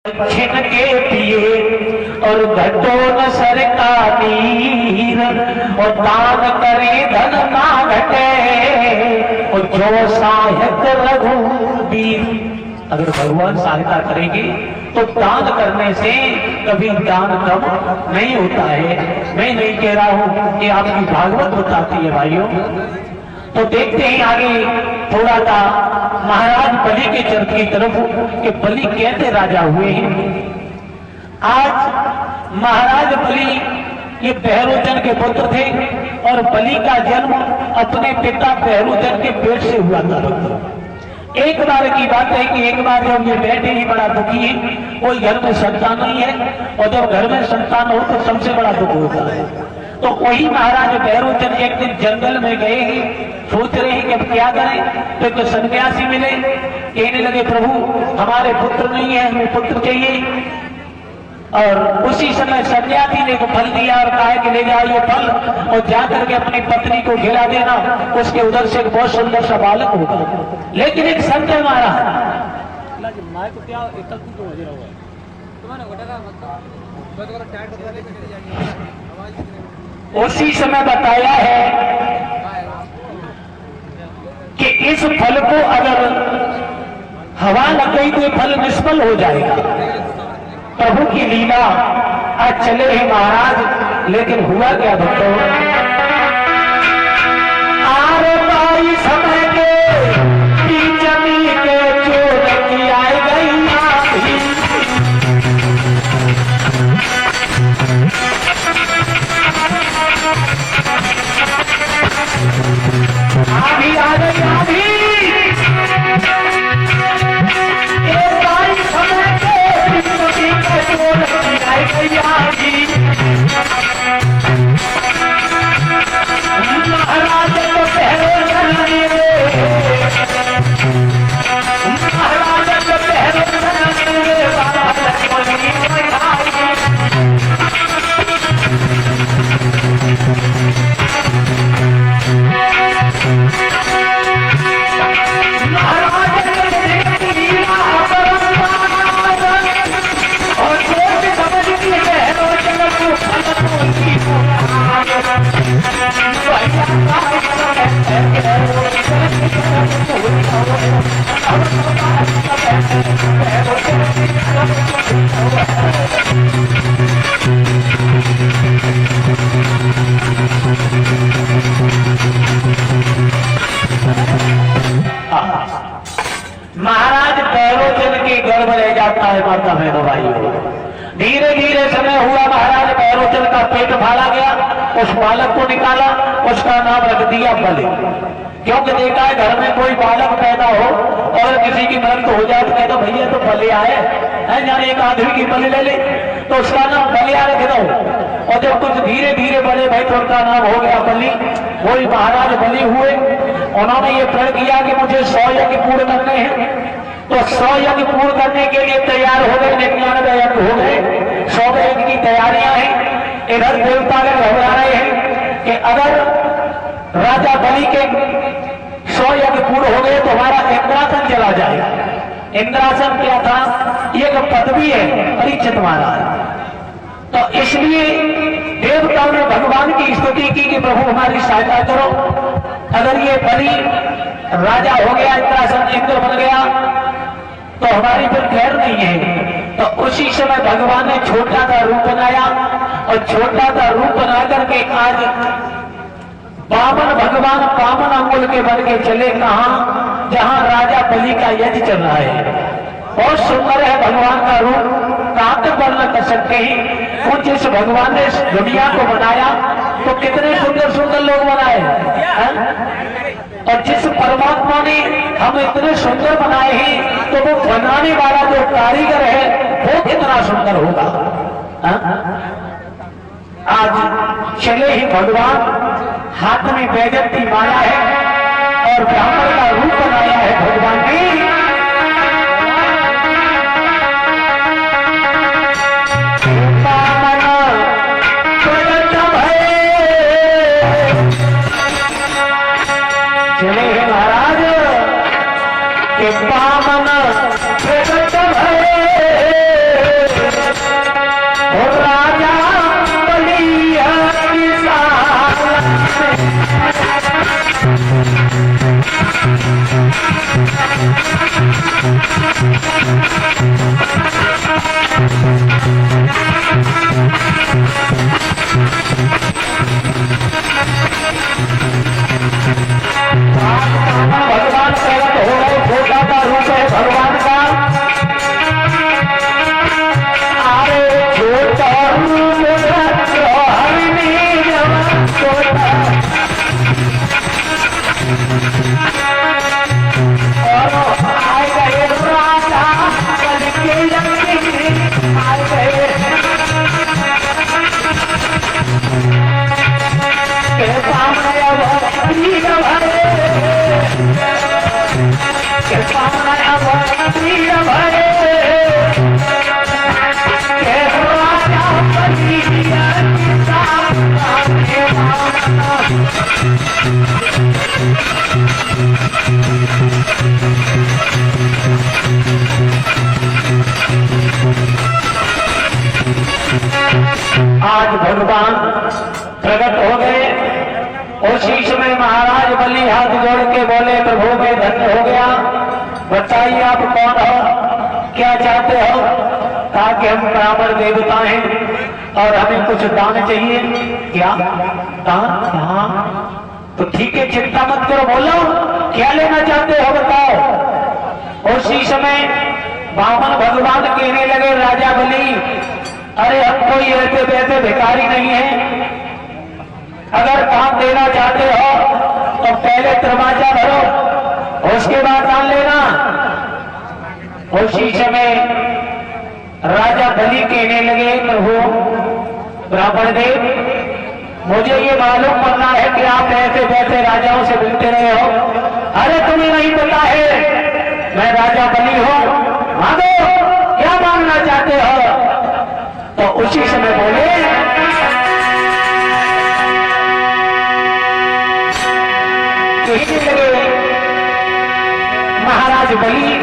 छिन के पिए और घटो न सर का नीर और दान करे धन ना घटे और जो सहायक रघुबीर। अगर भगवान सहायता करेंगे तो दान करने से कभी दान कम नहीं होता है। मैं नहीं कह रहा हूं कि आपकी भागवत बताती है भाइयों। तो देखते हैं आगे थोड़ा सा महाराज बलि के चरित्र की तरफ कि बलि कैसे राजा हुए हैं। आज महाराज बलि ये बहरोजन के पुत्र थे और बलि का जन्म अपने पिता बहरोजन के पेट से हुआ था। एक बार की बात है कि एक बार जब ये बैठे ही बड़ा दुखी है, कोई घर में संतान नहीं है और जब घर में संतान हो तो सबसे बड़ा दुख होता है। तो वही महाराज बहरोजन एक दिन जंगल में गए हैं, सोच रहे हैं कि अब क्या करें। तो एक सन्यासी मिले, कहने लगे प्रभु हमारे पुत्र नहीं है, हमें पुत्र चाहिए। और उसी समय सन्यासी ने को फल दिया और कहा कि ले जाओ ये फल और जाकर के अपनी पत्नी को खिला देना, उसके उधर से एक बहुत सुंदर सा बालक होगा। लेकिन एक संदेह मारा, उसी समय बताया है कि इस फल को अगर हवा लग गई तो ये फल निष्फल हो जाएगा। प्रभु की लीला आज चले हैं महाराज, लेकिन हुआ क्या भक्तों, आर पाई समय के जमी के चोर की आए गई आधी आ गई आधी। महाराज तो पहले महाराज तो महाराज बहरोजन के गर्भ रह जाता है। माता बहनों भाइयों, धीरे धीरे समय हुआ, महाराज बहरोजन का पेट फाड़ा गया, उस बालक को निकाला, उसका नाम रख दिया बलि। क्योंकि देखा है घर में कोई बालक पैदा हो और किसी की मृत्यु हो जाए तो कहते भैया तो बलि आए है, जाने एक आदमी की बलि ले ले तो उसका नाम बलिया रख दो। और जब कुछ धीरे धीरे बड़े भाई तो उनका नाम हो गया बलि। वही महाराज बलि हुए। उन्होंने ये प्रण किया कि मुझे 100 यज्ञ पूर्ण करने हैं। तो 100 यज्ञ पूर्ण करने के लिए तैयार हो गए, 99 यज्ञ हो गए, 100 यज्ञ की तैयारियां हैं। इधर देवता लोग घबरा रहे हैं कि अगर राजा बलि के 100 यज्ञ पूर्ण हो गए तो हमारा इंद्रासन चला जाएगा। इंद्रासन क्या था, ये एक पदवी है परीक्षित महाराज। तो इसलिए देवताओं ने भगवान की स्तुति की कि प्रभु हमारी सहायता करो। अगर ये बलि राजा हो गया, इंद्रासन इंद्र बन गया तो हमारी फिर खैर नहीं है। तो उसी समय भगवान ने छोटा सा रूप बनाया और छोटा सा रूप बना करके आज बामन भगवान बामन अंगुल के बन के चले कहा, जहां राजा बलि का यज्ञ चल रहा है। बहुत सुंदर है भगवान का रूप, कहां तक वर्णन कर सकते हैं। कुछ जिस भगवान ने दुनिया को बनाया तो कितने सुंदर सुंदर लोग बनाए हैं? और जिस परमात्मा ने हम इतने सुंदर बनाए हैं तो वो बनाने वाला जो कारीगर है वो कितना सुंदर होगा। आज चले ही भगवान, हाथ में वैजयंती माला है और ब्राह्मण का रूप बनाया है भगवान ने। चले हैं महाराज के पावन प्रकट भय आज भगवान प्रकट हो गए। उसी समय महाराज बलि हाथ जोड़ के बोले, प्रभु मैं धन्य हो गया, बताइए आप कौन हो, क्या चाहते हो? कहा कि हम ब्राह्मण देवता हैं और हमें कुछ दान चाहिए। क्या दान? हाँ तो ठीक है, चिंता मत करो, बोलो क्या लेना चाहते हो बताओ। उसी समय बामन भगवान कहने लगे, राजा बलि अरे हम कोई ऐसे वैसे भिखारी नहीं है, अगर दान देना चाहते हो तो पहले दरवाजा भरो उसके बाद दान लेना। उसी समय राजा बलि कहने लगे, प्रभु ब्राह्मण देव मुझे ये मालूम करना है कि आप ऐसे वैसे राजाओं से मिलते रहे हो। अरे तुम्हें नहीं पता है मैं राजा बलि हूं, मांगो क्या मांगना चाहते हो। तो उसी समय बोले, कहने लगे महाराज बलि